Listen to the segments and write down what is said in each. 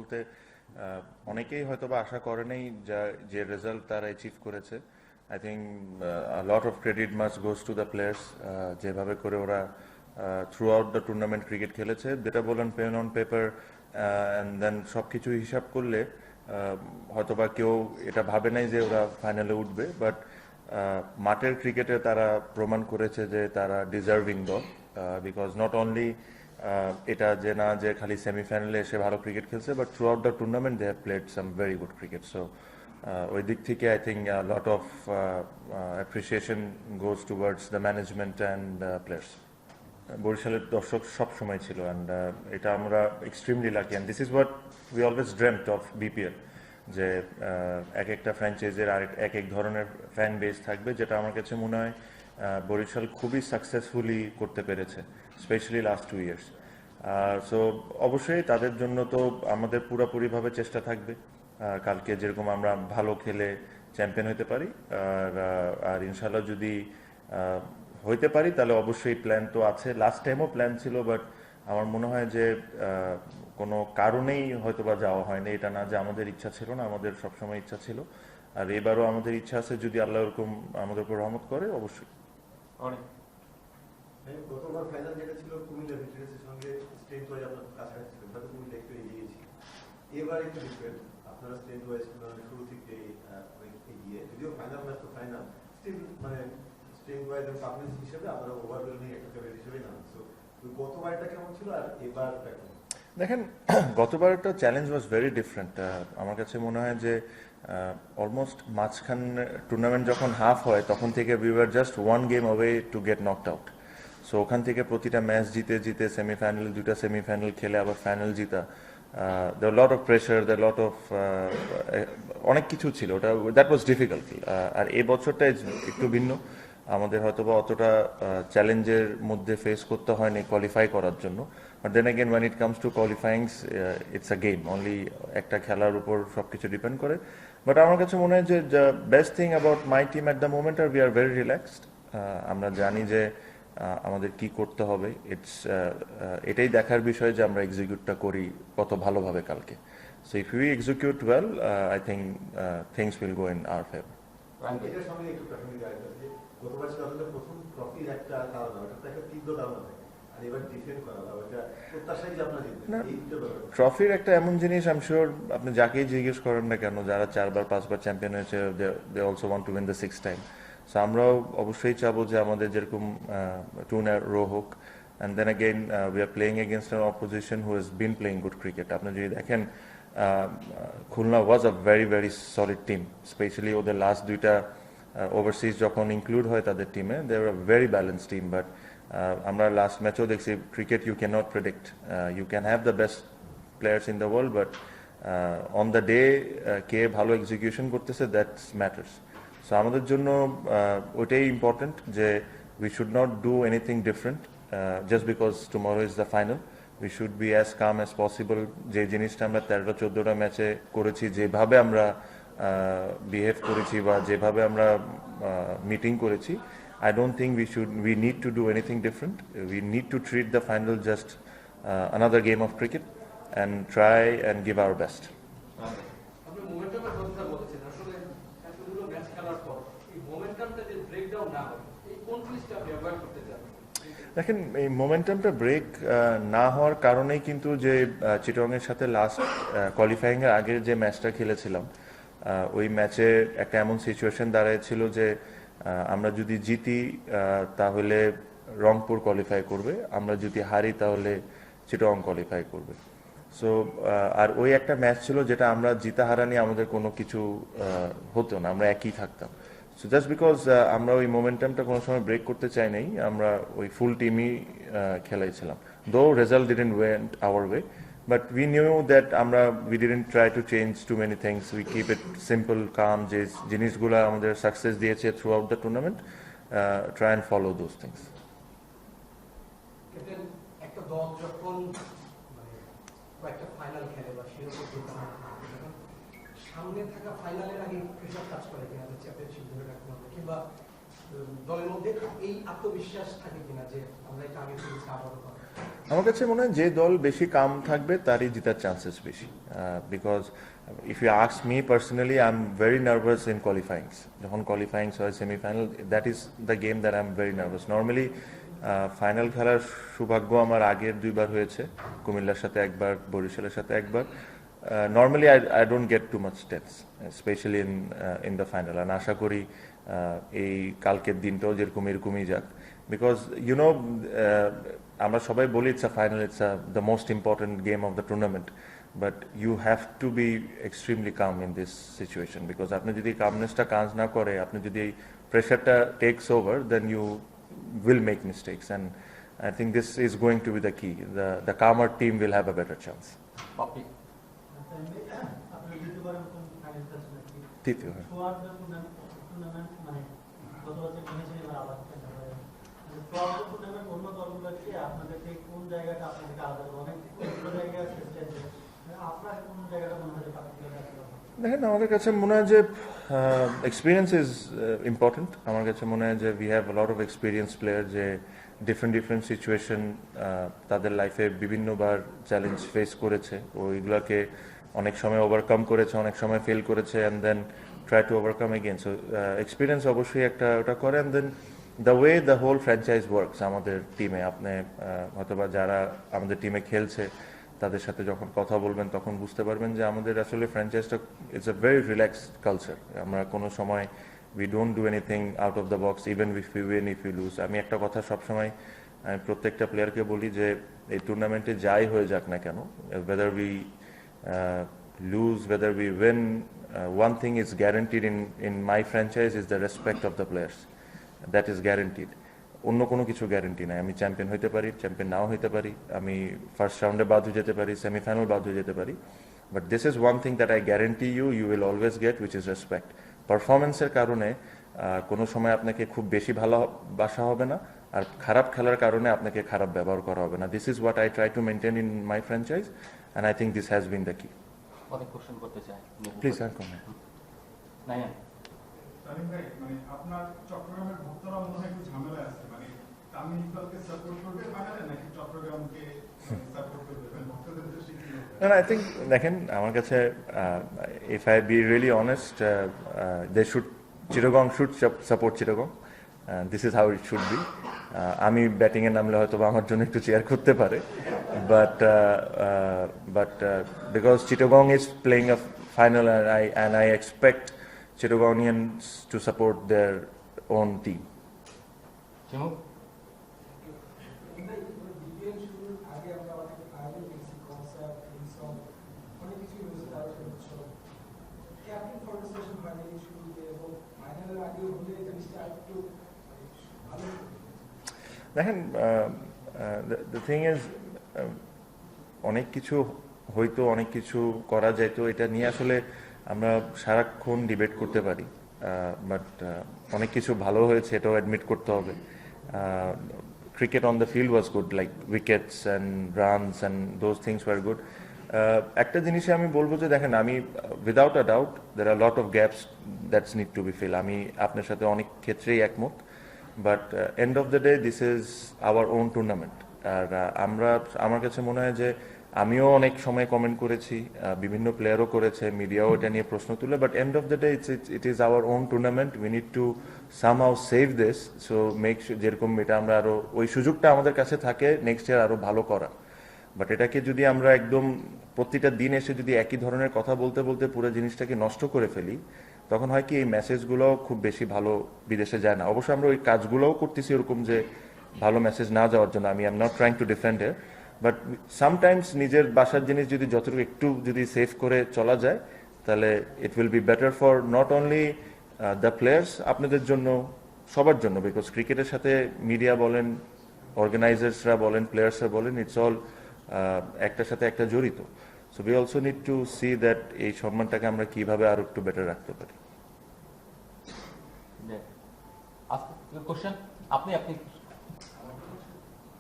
বলতে অনেকেই হয়তোবা আশা করেনি যে রেজাল্ট তারা অ্যাচিভ করেছে। I think lot of credit must goes to the players, যেভাবে করে ওরা throughout the tournament cricket খেলেছে, যেটা বলেন pen on paper and then সব কিছু হিসাব করলে হয়তোবা কেউ এটা ভাবে নাই যে ওরা ফাইনালে উঠবে, বাট মাঠের ক্রিকেটে তারা প্রমাণ করেছে যে তারা ডিজার্ভিং দল, বিকজ নট অনলি এটা যে না যে খালি সেমিফাইনালে এসে ভালো ক্রিকেট খেলছে, but throughout the tournament they have played some very good cricket. So ওই দিক থেকে I think lot of appreciation goes towards the management and players. বরিশালের দর্শক সব সময় ছিল, অ্যান্ড এটা আমরা extremely lucky, and this is what we always dreamed of BPL, যে এক একটা ফ্র্যাঞ্চাইজির এক এক ধরনের ফ্যান বেস থাকবে, যেটা আমার কাছে মনে হয় বরিশাল খুবই সাকসেসফুলি করতে পেরেছে, স্পেশালি লাস্ট 2 ইয়ার্স। সো অবশ্যই তাদের জন্য তো আমাদের পুরোপুরিভাবে চেষ্টা থাকবে কালকে যেরকম আমরা ভালো খেলে চ্যাম্পিয়ন হতে পারি, আর ইনশাল্লাহ যদি হইতে পারি তাহলে অবশ্যই প্ল্যান তো আছে। লাস্ট টাইমও প্ল্যান ছিল, বাট আমার মনে হয় যে কোনো কারণেই হয়তো বা যাওয়া হয়নি। এটা না যে আমাদের ইচ্ছা ছিল না, আমাদের সবসময় ইচ্ছা ছিল, আর এবারও আমাদের ইচ্ছা আছে, যদি আল্লাহ এরকম আমাদের উপর রহমত করে অবশ্যই। অনেক গতবার ফাইনাল যেটা ছিল কুমিল্লা ভিক্টোরিয়াসের সঙ্গে স্ট্রেন্থ ওয়াইজ আপনার কাছাকাছি ছিল, তাতে কুমিল্লা একটু এগিয়ে ছিল। এবার একটু ডিফারেন্ট, আপনারা স্ট্রেন্থ ওয়াইজ শুরু থেকে এগিয়ে, যদিও ফাইনাল ম্যাচ তো ফাইনাল, স্টিল মানে স্ট্রেন্থ ওয়াইজ এবং পারফরমেন্স হিসেবে আপনারা ওভারওয়েলমিং একটা ফেভারিট হিসেবে নাম। সো গতবারটা কেমন ছিল আর এবারটা কেমন? দেখেন, গতবারটা চ্যালেঞ্জ ওয়াজ ভেরি ডিফারেন্ট। আমার কাছে মনে হয় যে অলমোস্ট মাঝখান টুর্নামেন্ট যখন হাফ হয় তখন থেকে we were just one game away to get knocked out. So ওখান থেকে প্রতিটা ম্যাচ জিতে জিতে সেমিফাইনাল, 2টা সেমিফাইনাল খেলে আবার ফাইনাল জিতা, the lot of pressure, the lot of অনেক কিছু ছিল, ওটা দ্যাট ওয়াজ ডিফিকাল্ট। আর এই বছরটা একটু ভিন্ন, আমাদের হয়তো বা অতটা চ্যালেঞ্জের মধ্যে ফেস করতে হয়নি কোয়ালিফাই করার জন্য। But then again when it comes to qualifyings, it's a game, only একটা খেলার উপর সব কিছু ডিপেন্ড করে। বাট আমার কাছে মনে হয় যে the best thing about my team at the moment are we are very relaxed. আমরা জানি যে আমাদের কি করতে হবে, এটাই দেখার বিষয় যে আমরা এক্সিকিউটটা করি কত ভালোভাবে কালকে। So if we execute well, I think things will go in our favour. এটার সঙ্গে একটু প্রাথমিক আরেকটা যে গতবার ছিল আপনাদের প্রথম ট্রফির একটা ধারণা, ওটা তো একটা তীব্র ধারণা থাকে, আর এবার ডিফেন্ড করা বা ওটা প্রত্যাশাই যে আপনারা জিতবেন, এই দুটো ব্যাপার। ট্রফির একটা এমন জিনিস, আই এম শিওর আপনি যাকেই জিজ্ঞেস করেন না কেন, যারা 4বার 5বার চ্যাম্পিয়ন হয়েছে, they also want to win the 6th time. সো আমরাও অবশ্যই চাবো যে আমাদের যেরকম 2 in a row হোক, and then again we are playing against an opposition who has been playing good cricket. আপনি যদি দেখেন, Khulna was a very very solid team, specially ওদের লাস্ট 2টা ওভারসিজ যখন ইনক্লুড হয় তাদের টিমে, they are a very balance team. But আমরা লাস্ট ম্যাচেও দেখছি cricket you can not predict, you can have the best players in the world, but on the day কে ভালো এক্সিকিউশন করতেছে, দ্যাটস ম্যাটার্স। সো আমাদের জন্য ওইটাই ইম্পর্টেন্ট যে we should not do anything different just because tomorrow is the final. We should be as calm as possible. যে জিনিসটা আমরা 13টা-14টা ম্যাচে করেছি, যেভাবে আমরা বিহেভ করেছি বা যেভাবে আমরা মিটিং করেছি, I don't think we need to do anything different. We need to treat the final just another game of cricket and try and give our best. আপনি মোমেন্টামের কথা বলেছেন, আসলে এতগুলো ম্যাচ খেলার পর এই মোমেন্টামটা যে ব্রেকডাউন না হয়, এই কোন জিনিসটা আপনি অ্যাভয়েড করতে চান? দেখেন, এই মোমেন্টামটা ব্রেক না হওয়ার কারণেই কিন্তু যে চিটাগংয়ের সাথে লাস্ট কোয়ালিফাইংয়ের আগের যে ম্যাচটা খেলেছিলাম, ওই ম্যাচে একটা এমন সিচুয়েশন দাঁড়িয়েছিল যে আমরা যদি জিতি তাহলে রংপুর কোয়ালিফাই করবে, আমরা যদি হারি তাহলে চিটাগং কোয়ালিফাই করবে। সো আর ওই একটা ম্যাচ ছিল যেটা আমরা জিতা হারা নিয়ে আমাদের কোনো কিছু হতো না, আমরা একই থাকতাম। সো জাস্ট বিকজ আমরা ওই মোমেন্টামটা কোনো সময় ব্রেক করতে চাই নাই, আমরা ওই ফুল টিমই খেলাইছিলাম। Though result didn't went our way, but we knew that আমরা we didn't try to change too many things, we keep it simple come. যে জিনিসগুলো আমাদের সাকসেস দিয়েছে throughout the tournament, try and follow those things. একটা দল যখন মানে কয়েকটা ফাইনাল খেলে বা সেরকম সামনে থাকা ফাইনালের আগে প্রেশার কাজ করে কিনা যে চ্যাম্পিয়নশিপ ধরে রাখতে হবে, কিংবা দলের মধ্যে এই আত্মবিশ্বাস থাকে কিনা যে আমরা এটা আগে থেকে আবারও আমার কাছে মনে হয় যে দল বেশি কাম থাকবে তারই জেতার চান্সেস বেশি, because if you ask me personally I am very nervous in qualifyings. যখন কোয়ালিফাইংস হয় semifinal, that is the game that I am very nervous. Normally final খেলার সৌভাগ্য আমার আগের 2বার হয়েছে, কুমিল্লার সাথে একবার, বরিশালের সাথে একবার। Normally I don't get too much tense, especially in the final, and আশা করি এই কালকের দিনটাও এরকমই যাক, বিকজ আমরা সবাই বলি it's a final, it's the most important game of the tournament, but you have to be extremely calm in this situation, because আপনি যদি কামনেসটা কাজ না করে, আপনি যদি এই প্রেশারটা takes over, then you will make mistakes, and I think this is going to be the key. The calmer team will have a better chance. বাপি আপনার দ্বিতীয়বারের মতন ফাইনালটা ছিল কি? তৃতীয়, হ্যাঁ। ফরওয়ার্ডদের টুর্নামেন্ট মানে গত বছর কিনেছেন, এবার আবার খেলতে হবে। ফরওয়ার্ড টুর্নামেন্ট অন্য দলগুলো কি আপনাদেরকে কোন জায়গাটা আপনাদেরকে আলাদা করে? অনেক জায়গায় আছে স্টেজে, আপনার কোন জায়গাটা মনে হয় যে পার্টিকুলার আছে? দেখেন, আমাদের কাছে মনে হয় যে এক্সপিরিয়েন্স ইজ ইম্পর্টেন্ট। আমার কাছে মনে হয় যে we have lot of experience player, যে ডিফারেন্ট সিচুয়েশন তাদের লাইফে বিভিন্নবার চ্যালেঞ্জ ফেস করেছে, ওইগুলোকে অনেক সময় ওভারকাম করেছে, অনেক সময় ফেল করেছে, and then try to overcome again. So experience অবশ্যই একটা ওটা করে, and then the way the whole franchise works আমাদের টিমে, আপনি হয়তোবা যারা আমাদের টিমে খেলছে তাদের সাথে যখন কথা বলবেন তখন বুঝতে পারবেন যে আমাদের আসলে ফ্র্যাঞ্চাইজটা it's a very relaxed culture. আমরা কোনো সময় we don't do anything out of the box, even if you win, if you lose. আমি একটা কথা সবসময় আমি প্রত্যেকটা প্লেয়ারকে বলি যে এই টুর্নামেন্টে যাই হয়ে যাক না কেন, whether we lose, whether we win, one thing is guaranteed in my franchise is the respect of the players. That is guaranteed. অন্য কোনো কিছু গ্যারেন্টি নাই। আমি চ্যাম্পিয়ন হইতে পারি, চ্যাম্পিয়ন নাও হইতে পারি, আমি ফার্স্ট রাউন্ডে বাদ হয়ে যেতে পারি, সেমিফাইনাল বাদ হয়ে যেতে পারি, but this is one thing that I guarantee you will always get, which is respect. পারফরমেন্সের কারণে কোনো সময় আপনাকে খুব বেশি ভালোবাসা হবে না, আর খারাপ খেলার কারণে আপনাকে খারাপ ব্যবহার করা হবে না। This is what I try to maintain in my franchise, and I think this has been the কি। অনেক কোশ্চেন করতে চাই, প্লিজ আর কমেন্ট। নাই তামিম ভাই, মানে আপনার চট্টগ্রামের ভক্তরা মনে হয় একটু ঝামেলা আছে, মানে তামিম ইকবালকে সাপোর্ট করবে ফাইনালে নাকি চট্টগ্রামকে সাপোর্ট করবে, মানে ভক্তদের দৃষ্টি কি হবে? আই থিঙ্ক, দেখেন, আমার কাছে if I be really honest, they should, Chittagong should support Chittagong, this is how it should be. আমি ব্যাটিংয়ে নামলে হয়তো আমার জন্য একটু চেয়ার করতে পারে, but because Chittagong is playing a final, and I expect Chittagonians to support their own team. চিমু বিপিএল শুরুর আগে আমরা অনেক আয়োজন দেখছি, কনসার্ট, সং, অনেক কিছু হয়েছে, তার উৎসব। ক্যাপ্টেন ফরমেশন ফাইনালি শুরুতে এবং ফাইনালের আগে হলে জিনিসটা একটু ভালো। দেখেন, দ্য থিং ইজ, অনেক কিছু হয়তো, অনেক কিছু করা যাইতো, এটা নিয়ে আসলে আমরা সারাক্ষণ ডিবেট করতে পারি, বাট অনেক কিছু ভালো হয়েছে, এটাও অ্যাডমিট করতে হবে। Cricket on the field was good, like wickets and runs and those things were good. একটা জিনিসে আমি বলবো যে দেখেন, আমি without a doubt there are lot of gaps that's need to be fill, আমি আপনার সাথে অনেক ক্ষেত্রেই একমত, but end of the day this is our own tournament. আর আমার কাছে মনে হয় যে আমিও অনেক সময় কমেন্ট করেছি, বিভিন্ন প্লেয়ারও করেছে, মিডিয়াও এটা নিয়ে প্রশ্ন তুলে, but end of the day it is our own tournament, we need to somehow save this, so make যেরকম এটা আমরা আরো ওই সুযোগটা আমাদের কাছে থাকে নেক্সট ইয়ার আরো ভালো করা। বাট এটাকে যদি আমরা একদম প্রতিটা দিন এসে যদি একই ধরনের কথা বলতে বলতে পুরো জিনিসটাকে নষ্ট করে ফেলি, তখন হয় কি এই মেসেজগুলো খুব বেশি ভালো বিদেশে যায় না। অবশ্য আমরা ওই কাজগুলোও করতেছি ওরকম যে ভালো মেসেজ না যাওয়ার জন্য, আমি am not trying to defend A, but sometimes নিজের বাসার জিনিস যদি যতটুকু একটু যদি সেভ করে চলা যায়, তাহলে it will be better for not only the players, আপনাদের জন্য, সবার জন্য, বিকজ ক্রিকেটের সাথে মিডিয়া বলেন, অর্গানাইজার্সরা বলেন, প্লেয়ার্সরা বলেন, ইটস অল একটার সাথে একটা জড়িত। So we also need to see that এই সম্মানটাকে আমরা কিভাবে আরো একটু বেটার রাখতে পারি। কোশ্চেন আপনি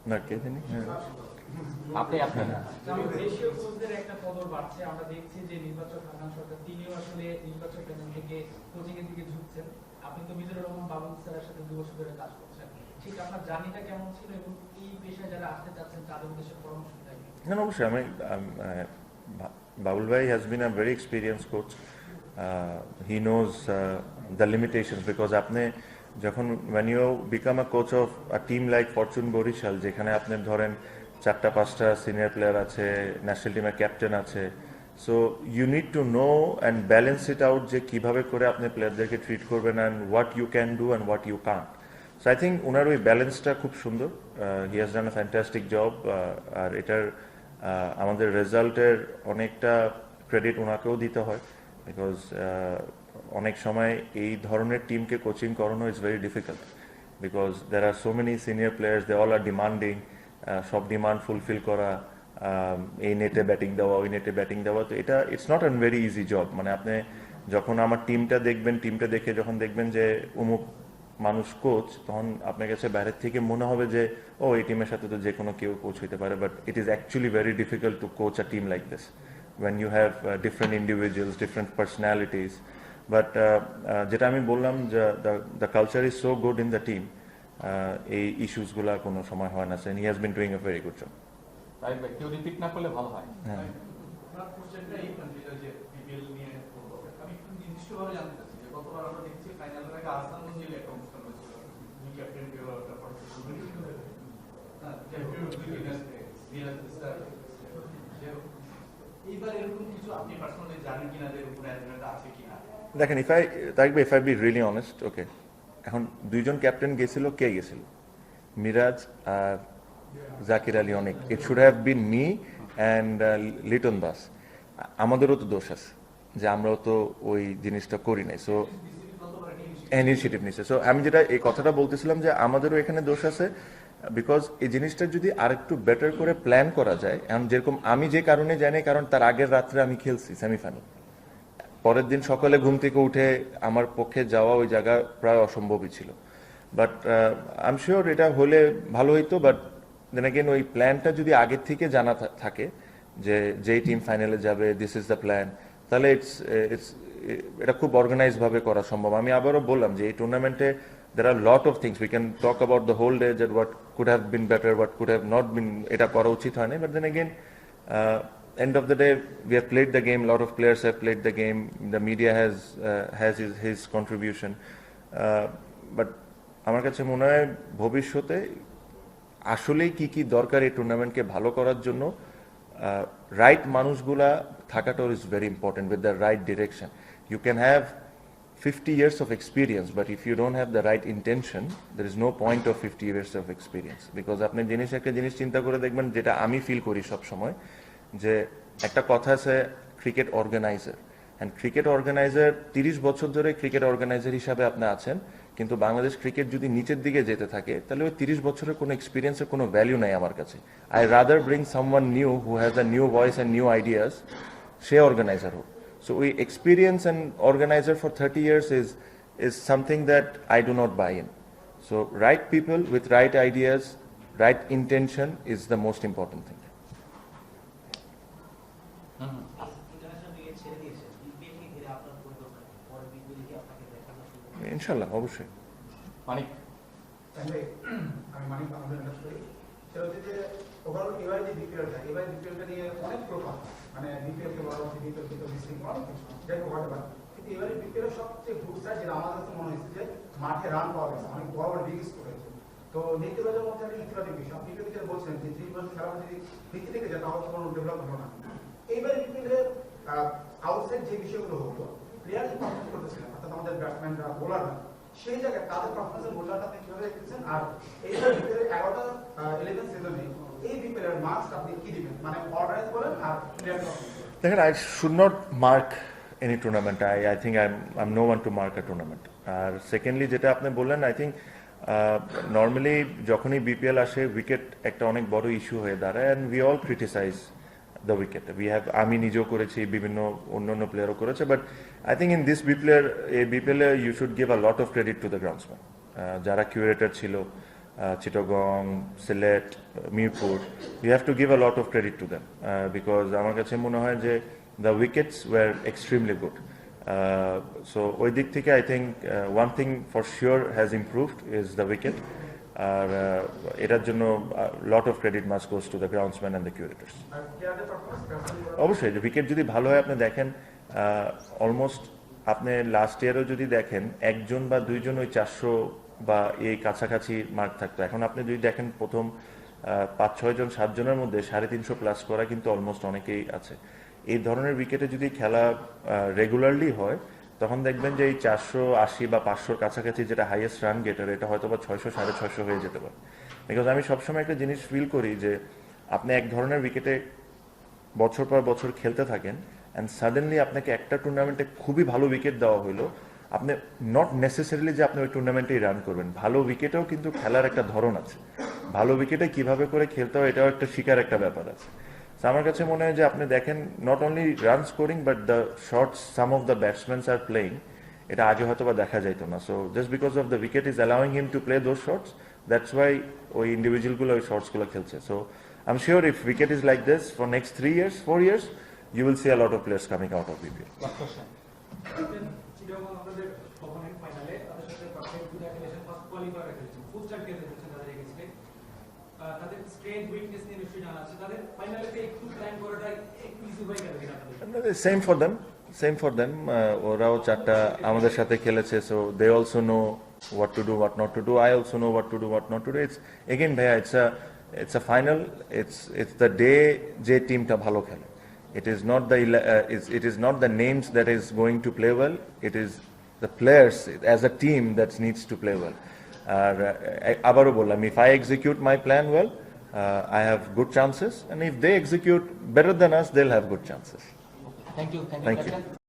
না, কে জানি? হ্যাঁ, আপনি দেশীয় কোচদের একটা কদর বাড়ছে। আমরা দেখছি যে নির্বাচক হাসান সরকার তিনিও আসলে নির্বাচক প্যানেল থেকে কোচিং এর দিকে ঝুঁকছেন। আপনি তো মিজানুর রহমান বাবুল স্যারের সাথে 2 বছর ধরে কাজ করছেন, ঠিক আপনার জার্নিটা কেমন ছিল এবং এই পেশায় যারা আসতে চাচ্ছেন তাদের উদ্দেশ্যে পরামর্শ থাকবে? No, no, অবশ্যই আমি Babul Bhai has been a very experienced coach. He knows the limitations because আপনি যখন when you become a coach of a team like Fortune Borishal যেখানে আপনি ধরেন 4-5টা সিনিয়র প্লেয়ার আছে, ন্যাশনাল টিমের ক্যাপ্টেন আছে, so you need to know and balance it out যে কিভাবে করে আপনি প্লেয়ারদেরকে ট্রিট করবেন and what you can do and what you can't. So I think ওনার ওই ব্যালেন্সটা খুব সুন্দর। He has done a fantastic job. আর এটার আমাদের রেজাল্টের অনেকটা ক্রেডিট ওনাকেও দিতে হয় বিকজ অনেক সময় এই ধরনের টিমকে কোচিং করানো is very difficult because there are so many senior players, they all are demanding, সব ডিমান্ড ফুলফিল করা, এই নেটে ব্যাটিং দেওয়া, ওই নেটে ব্যাটিং দেওয়া, তো এটা it's not an very easy job. মানে আপনি যখন আমার টিমটা দেখবেন, টিমটা দেখে যখন দেখবেন যে অমুক মানুষ কোচ, তখন আপনার কাছে বাইরের থেকে মনে হবে যে ও এই টিমের সাথে তো যে কোনো কেউ কোচ হইতে পারে, but it is actually very difficult to coach a team like this when you have different individuals, different personalities. But যেটা আমি বললাম যে the culture is so good in the team, এই ইস্যুসগুলো কোনো সময় হয় না, and he has been doing a very good job. তাই কেউ রিপিট না করলে ভালো হয়। হ্যাঁ, আপনার কোশ্চেনটা এই যে বিপিএল নিয়ে বলবো, আমি একটু নির্দিষ্টভাবে জানতে চাচ্ছি যে গতবার আমরা দেখছি ফাইনালের আগে আহসান মঞ্জিল একটা অনুষ্ঠান হয়েছিল, দুই ক্যাপ্টেন কেউ একটা এইবার এরকম কিছু আপনি পার্সোনালি জানেন কিনা যে এরকম অ্যারেঞ্জমেন্ট আছে কিনা? দেখেন if I be really honest, okay, এখন দুইজন ক্যাপ্টেন গেছিল, কে গেছিল? মিরাজ আর জাকির আলী অনেক। It should have been me and Liton Das. আমাদেরও তো দোষ আছে যে আমরাও তো ওই জিনিসটা করি নাই, সো ইনিশিয়েটিভ নিচ্ছে। সো আমি যেটা এই কথাটা বলতেছিলাম যে আমাদেরও এখানে দোষ আছে বিকজ এই জিনিসটা যদি আরেকটু বেটার করে প্ল্যান করা যায়। এখন যেরকম আমি যে কারণে জানি, কারণ তার আগের রাত্রে আমি খেলছি সেমিফাইনাল, পরের দিন সকালে ঘুম থেকে উঠে আমার পক্ষে যাওয়া ওই জায়গা প্রায় অসম্ভবই ছিল। বাট আই এম শিওর এটা হলে ভালো হইতো, বাট দেন অ্যাগেন ওই প্ল্যানটা যদি আগের থেকে জানা থাকে যে যেই টিম ফাইনালে যাবে, দিস ইজ দ্য প্ল্যান, তাহলে এটা খুব অর্গানাইজ ভাবে করা সম্ভব। আমি আবারও বললাম যে এই টুর্নামেন্টে there are a lot of things we can talk about the whole day, that what could have been better, what could have not been, এটা করা উচিত হয় না, but then again end of the day we have played the game, a lot of players have played the game, the media has his contribution, but আমার কাছে মনে হয় ভবিষ্যতে আসলেই কি কি দরকার এই টুর্নামেন্টকে ভালো করার জন্য, রাইট মানুষগুলা থাকাটা is very important with the right direction. You can have 50 years of experience, but if you don't have the right intention, there is no point of 50 years of experience. Because আপনি একটা জিনিস চিন্তা করে দেখবেন, যেটা আমি ফিল করি সব সময়, যে একটা কথা আছে cricket organiser, and cricket organiser 30 বছর ধরে ক্রিকেট অর্গানাইজার হিসাবে আপনি আছেন, কিন্তু বাংলাদেশ ক্রিকেট যদি নিচের দিকে যেতে থাকে তাহলে ওই 30 বছরের কোনো এক্সপিরিয়েন্সের কোনো ভ্যালু নাই আমার কাছে। I rather bring someone new who has a new voice and new ideas, সে অর্গানাইজার হোক। So we experience an organizer for 30 years is something that I do not buy in. So right people with right ideas, right intention is the most important thing. Inshallah, obviously. মানিক, আমি মানিক আমাদের industry, সেটা হচ্ছে যে overall এবার যে বিপিএলটা, এবার বিপিএলটা নিয়ে অনেক প্রকার, মানে বিপিএলকে বলা হচ্ছে বিতর্কিত বিশৃঙ্খলা অনেক কিছু, যাই হোক হতে পারে, কিন্তু এবারে বিপিএলের সবচেয়ে গুড সাইড যেটা আমার কাছে মনে হয়েছে যে মাঠে রান পাওয়া গেছে, অনেক বড় বড় বিগ স্কোর হয়েছে। তো নেতিবাচকের মধ্যে একটা ইতিবাচক বিষয়, আপনি যেটা বলছেন যে 3 বছর খেলা যদি ভিত্তি থেকে যায় তাহলে কোনো ডেভেলপ হলো না। এইবারে বিপিএলের আউটসাইড যে বিষয়গুলো হলো, প্লেয়ার যে পারফরমেন্স করতেছিলেন, অর্থাৎ আমাদের ব্যাটসম্যানরা, বোলাররা, সেই জায়গায় তাদের পারফরমেন্সের মূল্যটা আপনি কিভাবে দেখতেছেন? আর এইবার বিপিএলের 11টা 11 সিজনে এই বিপিএলের মার্কস আপনি কি দিবেন, মানে অর্গানাইজ বলেন আর প্লেয়ার পারফরমেন্স? দেখেন, I should not mark any tournament. I think I'm no one to mark a tournament. আর সেকেন্ডলি যেটা আপনি বললেন, আই থিঙ্ক নর্মালি যখনই বিপিএল আসে উইকেট একটা অনেক বড় ইস্যু হয়ে দাঁড়ায়, and we all criticise the wicket. আমি নিজেও করেছি, বিভিন্ন অন্যান্য প্লেয়ারও করেছে, but I think in this BPL you should give a lot of credit to the groundsman, যারা কিউরেটর ছিল, Chittagong, Sylhet, Mirpur, you have to give a lot of credit to them, because আমার কাছে মনে হয় যে the wickets were extremely good. So ওই দিক থেকে I think one thing for sure has improved is the wicket. আর এটার জন্য lot of credit must goes to the groundsman and the curators. আর প্লেয়ারদের পারফরমেন্স অবশ্যই যে উইকেট যদি ভালো হয় আপনি দেখেন অলমোস্ট আপনি লাস্ট ইয়ারও যদি দেখেন একজন বা দুইজন ওই 400 বা এই কাছাকাছি মার্ক থাকতো, এখন আপনি যদি দেখেন প্রথম 5-6 জন 7 জনের মধ্যে 350 প্লাস করা কিন্তু অলমোস্ট অনেকেই আছে। এই ধরনের উইকেটে যদি খেলা রেগুলারলি হয় তখন দেখবেন যে এই 480 বা 500 কাছাকাছি যেটা হাইয়েস্ট রান গেটার এটা হয়তো বা 600 650 হয়ে যেতে পারে। বিকজ আমি সবসময় একটা জিনিস ফিল করি যে আপনি এক ধরনের উইকেটে বছর পর বছর খেলতে থাকেন অ্যান্ড সাডেনলি আপনাকে একটা টুর্নামেন্টে খুবই ভালো উইকেট দেওয়া হলো, আপনি নট নেসেসারিলি যে আপনি ওই টুর্নামেন্টেই রান করবেন, ভালো উইকেটেও কিন্তু খেলার একটা ধরন আছে, ভালো উইকেটে কিভাবে করে খেলতে হয় এটাও একটা শিকার একটা ব্যাপার আছে। So আমার কাছে মনে হয় যে আপনি দেখেন not only run scoring but the shots some of the batsmans are playing, এটা আগে হয়তো বা দেখা যাইতো না। So just because of the wicket is allowing him to play those shots, that's why ওই ইন্ডিভিজুয়ালগুলো ওই শর্টসগুলো খেলছে। So I am sure if wicket is like this for next 3 years 4 years you will see a lot of players coming out of BPL. Chittagong আমাদের opponent ফাইনালে তাদের সাথে perfect good অ্যাকুলেশন first qualifier খেলেছে ফুল স্টার খেলতে যাচ্ছে তাদের এগেইনস্টে তাদের স্ট্রেংথ উইকনেস নিয়ে নিশ্চয়ই জানা আছে তাদের ফাইনালেতে একটু প্ল্যান করাটা একটু ইজি হয়ে গেল কিনা তাদের সেম ফর দেম ওরাও 4টা আমাদের সাথে খেলেছে, so they also know what to do what not to do, I also know what to do what not to do. It's again bhaiya it's a final, it's the day je team ta bhalo khele, it is not it is not the names that is going to play well, it is the players as a team that needs to play well. Abaro bollam, if I execute my plan well, I have good chances, and if they execute better than us they'll have good chances. Thank you. Thank you.